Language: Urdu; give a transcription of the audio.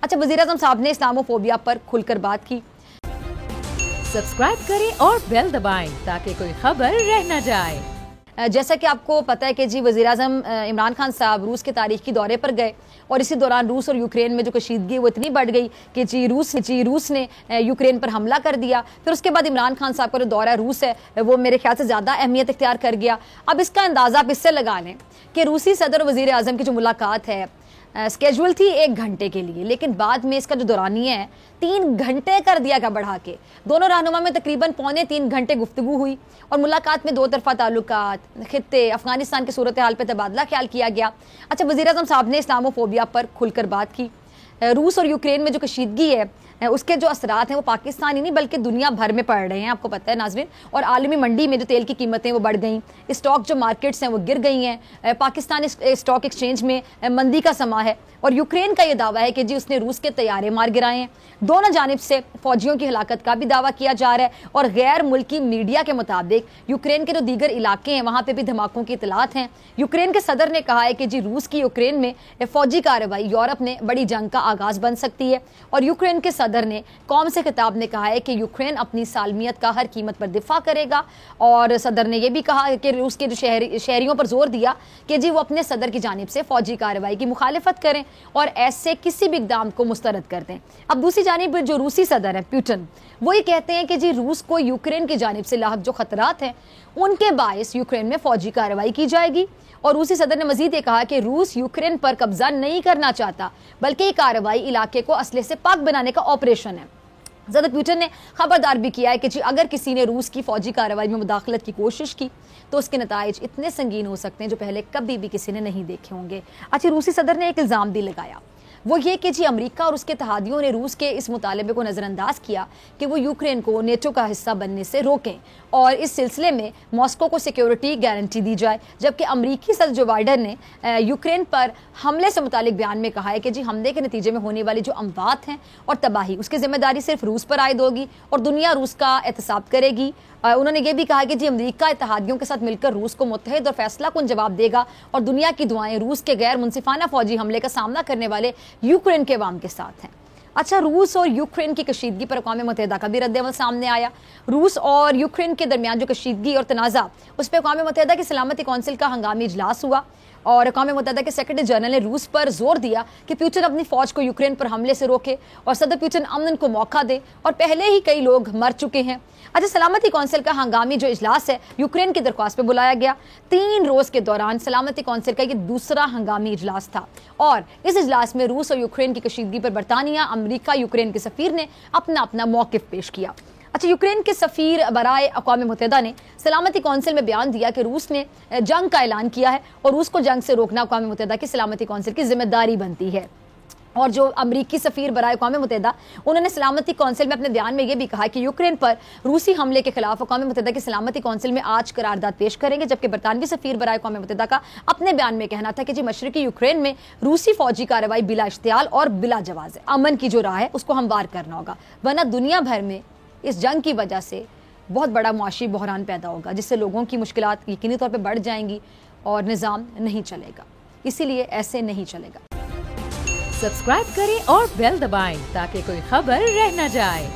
اچھا وزیراعظم صاحب نے اسلاموفوبیا پر کھل کر بات کی. سبسکرائب کریں اور بیل دبائیں تاکہ کوئی خبر رہ نہ جائے. جیسا کہ آپ کو پتہ ہے کہ جی وزیراعظم عمران خان صاحب روس کے تاریخی دورے پر گئے اور اسی دوران روس اور یوکرین میں جو کشیدگی وہ اتنی بڑھ گئی کہ روس نے یوکرین پر حملہ کر دیا. پھر اس کے بعد عمران خان صاحب کا جو دورہ روس ہے وہ میرے خیال سے زیادہ اہمیت اختیار کر گیا. اب اس کا اندازہ آپ اس سے لگا لیں کہ روسی صدر اور وزیر اعظم کی جو ملاقات ہے اسکیجول تھی 1 گھنٹے کے لیے، لیکن بعد میں اس کا جو دورانیہ ہے 3 گھنٹے کر دیا گیا بڑھا کے. دونوں رہنما میں تقریباً 2.25 گھنٹے گفتگو ہوئی اور ملاقات میں 2 طرفہ تعلقات، خطے، افغانستان کی صورتحال پہ تبادلہ خیال کیا گیا. اچھا وزیراعظم صاحب نے اسلاموفوبیا پر کھل کر بات کی. روس اور یوکرین میں جو کشیدگی ہے اس کے جو اثرات ہیں وہ پاکستان ہی نہیں بلکہ دنیا بھر میں پڑ رہے ہیں، آپ کو پتہ ہے ناظرین. اور عالمی منڈی میں جو تیل کی قیمتیں وہ بڑھ گئیں، اسٹاک جو مارکیٹس ہیں وہ گر گئی ہیں، پاکستان اسٹاک ایکسچینج میں مندی کا سما ہے. اور یوکرین کا یہ دعویٰ ہے کہ جی اس نے روس کے طیارے مار گرائے ہیں. دونوں جانب سے فوجیوں کی ہلاکت کا بھی دعویٰ کیا جا رہا ہے اور غیر ملکی میڈیا کے مطابق یوکرین کے جو دیگر علاقے ہیں وہاں پہ بھی دھماکوں کی اطلاعات ہیں. یوکرین کے صدر نے کہا ہے کہ جی روس کی یوکرین میں فوجی کارروائی یورپ نے بڑی جنگ کا آغاز بن سکتی ہے. اور یوکرین کے صدر نے قوم سے خطاب نے کہا ہے کہ یوکرین اپنی سالمیت کا ہر قیمت پر دفاع کرے گا. اور صدر نے یہ بھی کہا کہ روس کے جو شہریوں پر زور دیا کہ جی وہ اپنے صدر کی جانب سے فوجی کارروائی کی مخالفت کریں اور ایسے کسی بھی اقدام کو مسترد کر دیں. اب دوسری جانب جو روسی صدر ہے پیوٹن وہ یہ کہتے ہیں کہ جی روس کو یوکرین کی جانب سے لاحق جو خطرات ہیں ان کے باعث یوکرین میں فوجی کارروائی کی جائے گی. اور روسی صدر نے مزید یہ کہا کہ روس یوکرین پر قبضہ نہیں کرنا چاہتا بلکہ یہ کارروائی علاقے کو اسلحے سے پاک بنانے کا آپریشن ہے. صدر پیوٹن نے خبردار بھی کیا ہے کہ جی اگر کسی نے روس کی فوجی کارروائی میں مداخلت کی کوشش کی تو اس کے نتائج اتنے سنگین ہو سکتے ہیں جو پہلے کبھی بھی کسی نے نہیں دیکھے ہوں گے. اچھا روسی صدر نے ایک الزام بھی لگایا، وہ یہ کہ جی امریکہ اور اس کے اتحادیوں نے روس کے اس مطالبے کو نظر انداز کیا کہ وہ یوکرین کو نیٹو کا حصہ بننے سے روکیں اور اس سلسلے میں ماسکو کو سیکیورٹی گارنٹی دی جائے. جبکہ امریکی صدر جو بائیڈن نے یوکرین پر حملے سے متعلق بیان میں کہا ہے کہ جی حملے کے نتیجے میں ہونے والی جو اموات ہیں اور تباہی اس کی ذمہ داری صرف روس پر عائد ہوگی اور دنیا روس کا احتساب کرے گی. انہوں نے یہ بھی کہا کہ جی امریکہ اتحادیوں کے ساتھ مل کر روس کو متحد اور فیصلہ کن جواب دے گا اور دنیا کی دعائیں روس کے غیر منصفانہ فوجی حملے کا سامنا کرنے والے یوکرین کے عوام کے ساتھ ہیں. اچھا روس اور یوکرین کی کشیدگی پر اقوام متحدہ کا بھی رد عمل سامنے آیا. روس اور یوکرین کے درمیان جو کشیدگی اور تنازع اس پہ اقوام متحدہ کی سلامتی کونسل کا ہنگامی اجلاس ہوا اور اقوام متحدہ کے سیکرٹری جنرل نے روس پر زور دیا کہ پیوٹن اپنی فوج کو یوکرین پر حملے سے روکے اور صدر پیوٹن امن کو موقع دے اور پہلے ہی کئی لوگ مر چکے ہیں. اچھا سلامتی کونسل کا ہنگامی جو اجلاس ہے یوکرین کی درخواست پہ بلایا گیا. 3 روز کے دوران سلامتی کونسل کا یہ دوسرا ہنگامی اجلاس تھا اور اس اجلاس میں روس اور یوکرین کی کشیدگی پر برطانیہ، امریکہ، یوکرین کے سفیر نے اپنا موقف پیش کیا. اچھا یوکرین کے سفیر برائے اقوام متحدہ نے سلامتی کونسل میں بیان دیا کہ روس نے جنگ کا اعلان کیا ہے اور روس کو جنگ سے روکنا اقوام متحدہ کی سلامتی کونسل کی ذمہ داری بنتی ہے. اور جو امریکی سفیر برائے اقوام متحدہ انہوں نے سلامتی کونسل میں اپنے بیان میں یہ بھی کہا کہ یوکرین پر روسی حملے کے خلاف اقوام متحدہ کی سلامتی کونسل میں آج قرارداد پیش کریں گے. جبکہ برطانوی سفیر برائے اقوام متحدہ کا اپنے بیان میں کہنا تھا کہ جی مشرقی یوکرین میں روسی فوجی کارروائی بلا اشتعال اور بلا جواز ہے. امن کی جو راہ ہے اس کو ہموار کرنا ہوگا ورنہ دنیا بھر میں اس جنگ کی وجہ سے بہت بڑا معاشی بحران پیدا ہوگا جس سے لوگوں کی مشکلات یقینی طور پہ بڑھ جائیں گی اور نظام نہیں چلے گا. اسی لیے ایسے نہیں چلے گا. سبسکرائب کریں اور بیل دبائیں تاکہ کوئی خبر رہ نہ جائے.